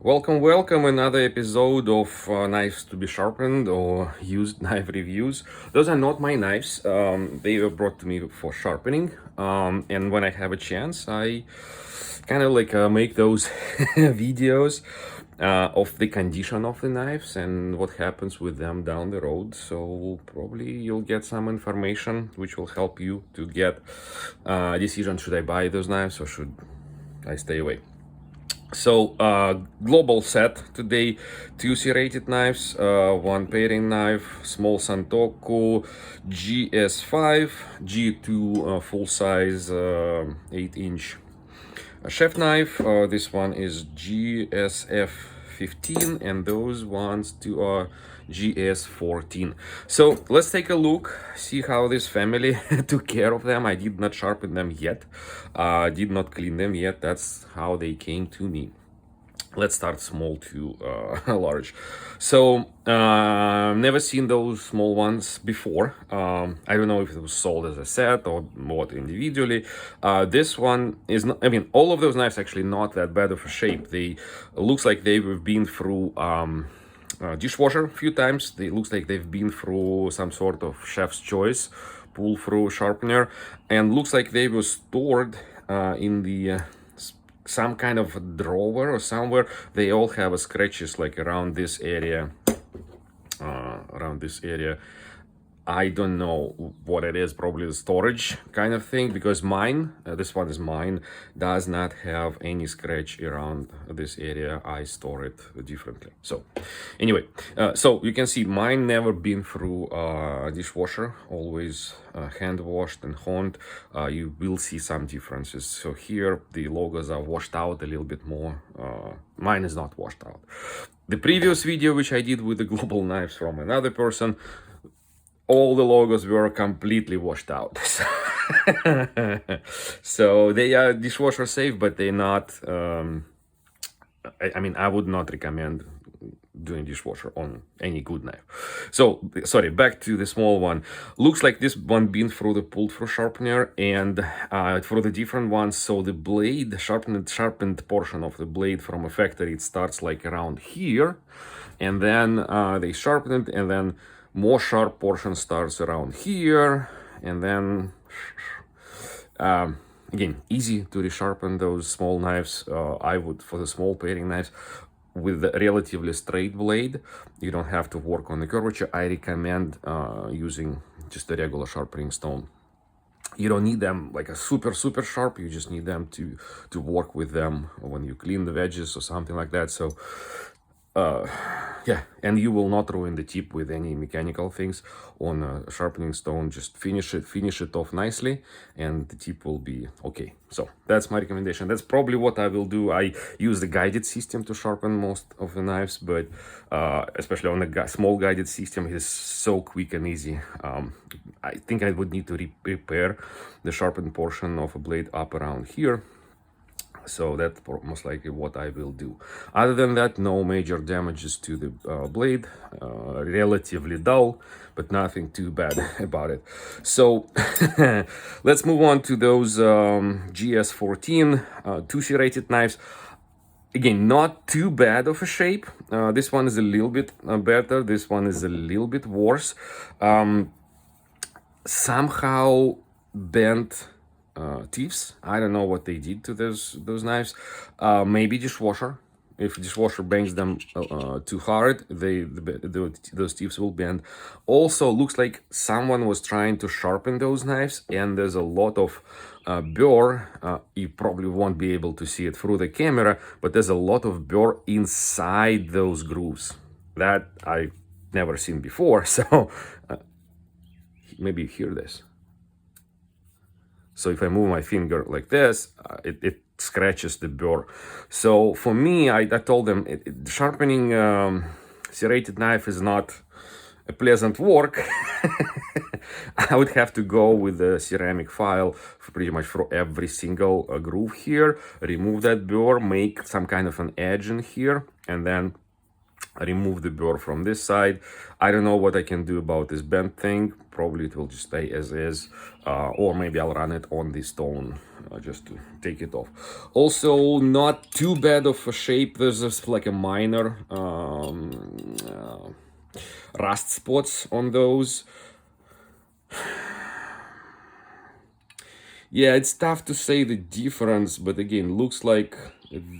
Welcome, another episode of Knives to be Sharpened or Used Knife Reviews. Those are not my knives, they were brought to me for sharpening. And when I have a chance, I kind of like make those videos of the condition of the knives and what happens with them down the road. So probably you'll get some information which will help you to get a decision: should I buy those knives or should I stay away? So, global set today: two serrated knives, one paring knife, small Santoku, GS5, G2 full size 8-inch chef knife. This one is GSF 15, and those ones two are GS14. So let's take a look, see how this family took care of them. I did not sharpen them yet, did not clean them yet. That's how they came to me. Let's start small to large. So never seen those small ones before. I don't know if it was sold as a set or bought individually. This one is not, I mean, all of those knives actually not that bad of a shape. They looks like they've been through dishwasher a few times. It looks like they've been through some sort of chef's choice pull through sharpener, and looks like they were stored in the some kind of drawer or somewhere. They all have scratches like around this area. I don't know what it is, probably the storage kind of thing, because mine, this one is mine, does not have any scratch around this area. I store it differently. So anyway, so you can see mine never been through dishwasher, always hand washed and honed. You will see some differences. So here the logos are washed out a little bit more. Mine is not washed out. The previous video which I did with the global knives from another person, all the logos were completely washed out. So they are dishwasher safe, but they're not. I mean, I would not recommend doing dishwasher on any good knife. So sorry, back to the small one. Looks like this one been through the pulled through sharpener, and for the different ones. So the blade, the sharpened portion of the blade from a factory, it starts like around here, and then they sharpen it, and then more sharp portion starts around here, and then again, easy to resharpen those small knives. I would, for the small paring knives with a relatively straight blade, you don't have to work on the curvature. I recommend using just a regular sharpening stone. You don't need them like a super sharp. You just need them to work with them when you clean the wedges or something like that. So yeah, and you will not ruin the tip with any mechanical things on a sharpening stone. Just finish it off nicely, and the tip will be okay. So that's my recommendation. That's probably what I will do. I use the guided system to sharpen most of the knives, but especially on the small guided system, it is so quick and easy. I think I would need to repair the sharpened portion of a blade up around here. So that's most likely what I will do. Other than that, no major damages to the blade. Relatively dull, but nothing too bad about it. So let's move on to those GS14 two serrated knives. Again, not too bad of a shape. This one is a little bit better. This one is a little bit worse. Somehow bent thieves. I don't know what they did to those knives. Maybe dishwasher. If dishwasher bangs them too hard, those thieves will bend. Also, looks like someone was trying to sharpen those knives, and there's a lot of burr. You probably won't be able to see it through the camera, but there's a lot of burr inside those grooves that I've never seen before. So maybe you hear this. So if I move my finger like this, it scratches the burr. So for me, I told them sharpening serrated knife is not a pleasant work. I would have to go with a ceramic file for pretty much for every single groove here, remove that burr, make some kind of an edge in here, and then remove the burr from this side. I don't know what I can do about this bent thing. Probably it will just stay as is, or maybe I'll run it on the stone just to take it off. Also, not too bad of a shape. There's just like a minor rust spots on those. Yeah, it's tough to say the difference, but again, looks like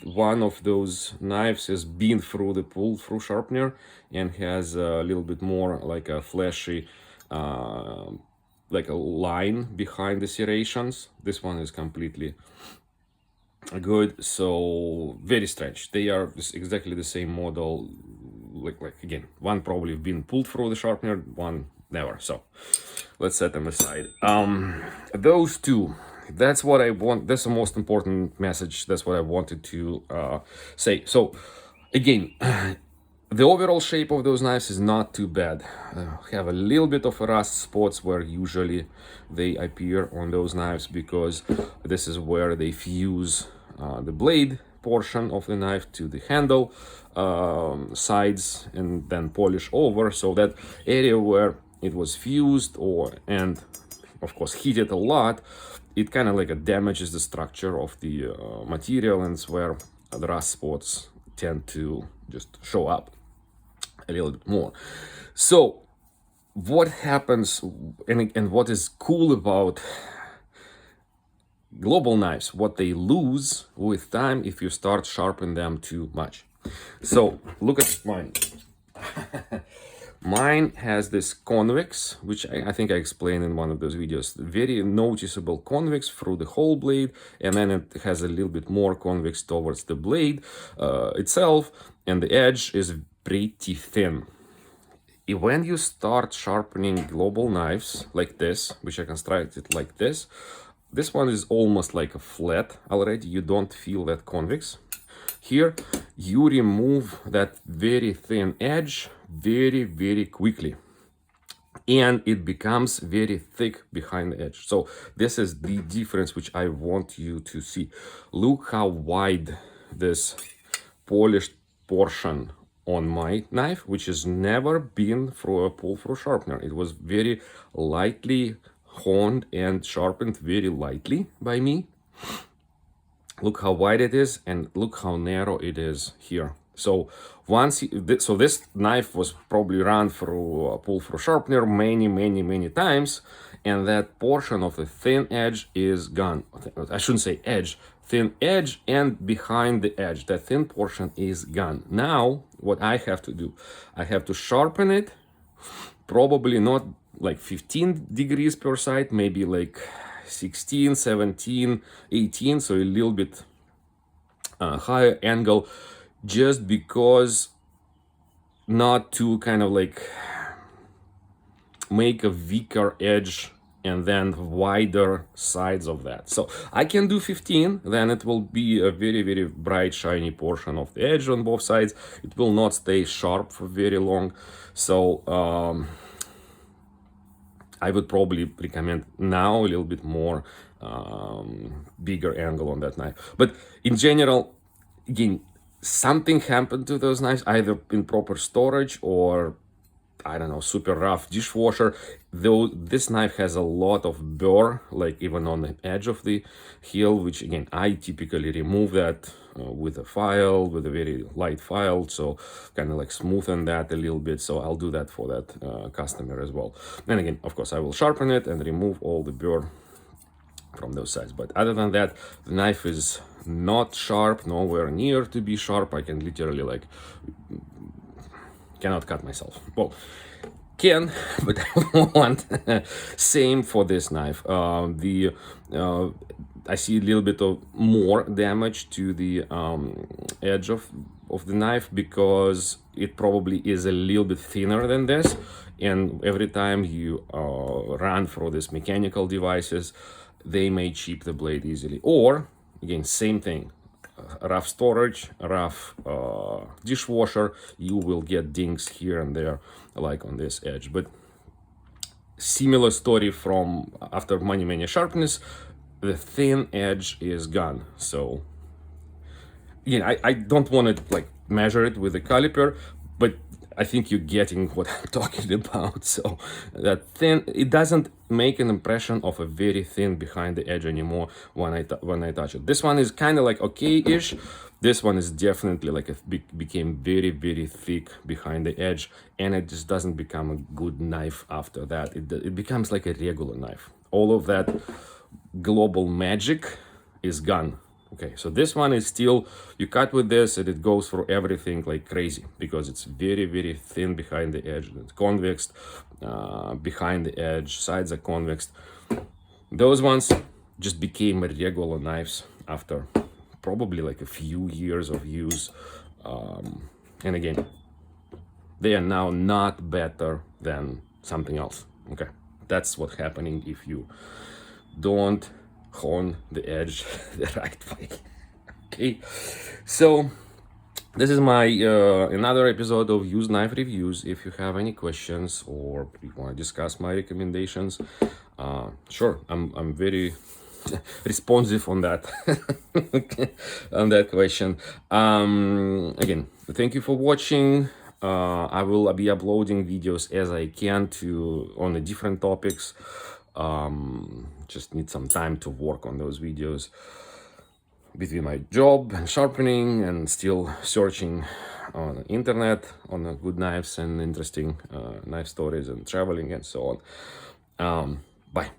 one of those knives has been through the pull-through sharpener and has a little bit more like a flashy, like a line behind the serrations. This one is completely good, so very strange. They are exactly the same model. Like again, one probably been pulled through the sharpener, one never. So let's set them aside. Those two, that's what I want. That's the most important message. That's what I wanted to say. So again, the overall shape of those knives is not too bad. Have a little bit of rust spots where usually they appear on those knives, because this is where they fuse the blade portion of the knife to the handle sides and then polish over. So that area where it was fused and of course heated a lot, it kind of like damages the structure of the material, and it's where the rust spots tend to just show up a little bit more. So what happens, and what is cool about global knives, what they lose with time if you start sharpening them too much. So look at mine. Mine has this convex, which I think I explained in one of those videos. Very noticeable convex through the whole blade, and then it has a little bit more convex towards the blade itself, and the edge is pretty thin. When you start sharpening global knives like this, which I constructed like this one is almost like a flat already. You don't feel that convex. Here, you remove that very thin edge very, very quickly, and it becomes very thick behind the edge. So this is the difference which I want you to see. Look how wide this polished portion on my knife, which has never been through a pull-through sharpener. It was very lightly honed and sharpened very lightly by me. Look how wide it is, and look how narrow it is here. So this knife was probably run through a pull-through sharpener many times, and that portion of the thin edge is gone. I shouldn't say edge, thin edge, and behind the edge, that thin portion is gone. Now, what I have to do, I have to sharpen it, probably not like 15 degrees per side, maybe like 16, 17, 18, so a little bit higher angle, just because not to kind of like make a weaker edge and then wider sides of that. So I can do 15, then it will be a very bright shiny portion of the edge on both sides. It will not stay sharp for very long. So I would probably recommend now a little bit more bigger angle on that knife. But in general, again, something happened to those knives, either in proper storage or, I don't know, super rough dishwasher. Though this knife has a lot of burr, like even on the edge of the heel, which again, I typically remove that with a file, with a very light file, so kind of like smoothen that a little bit. So I'll do that for that customer as well. And again, of course, I will sharpen it and remove all the burr from those sides. But other than that, the knife is not sharp, nowhere near to be sharp. I can literally like cannot cut myself. Well, can, but I want. Same for this knife. I see a little bit of more damage to the edge of the knife, because it probably is a little bit thinner than this, and every time you run through these mechanical devices, they may chip the blade easily. Or again, same thing, rough storage, rough dishwasher, you will get dings here and there, like on this edge. But similar story from after many sharpness, the thin edge is gone. So again, I don't want to like measure it with a caliper, but I think you're getting what I'm talking about. So that thin, it doesn't make an impression of a very thin behind the edge anymore when I touch it. This one is kind of like okay-ish. This one is definitely like became very, very thick behind the edge, and it just doesn't become a good knife after that. It becomes like a regular knife. All of that global magic is gone. Okay, so this one is still, you cut with this and it goes for everything like crazy because it's very, very thin behind the edge. It's convex behind the edge, sides are convex. Those ones just became regular knives after probably like a few years of use. And again, they are now not better than something else. Okay, that's what's happening if you don't hone the edge the right way. Okay, so this is my another episode of Used Knife Reviews. If you have any questions or if you want to discuss my recommendations, sure, I'm very responsive on that on that question. Again, thank you for watching. I will be uploading videos as I can to on the different topics. Just need some time to work on those videos between my job and sharpening and still searching on the internet on good knives and interesting knife stories and traveling and so on. Bye.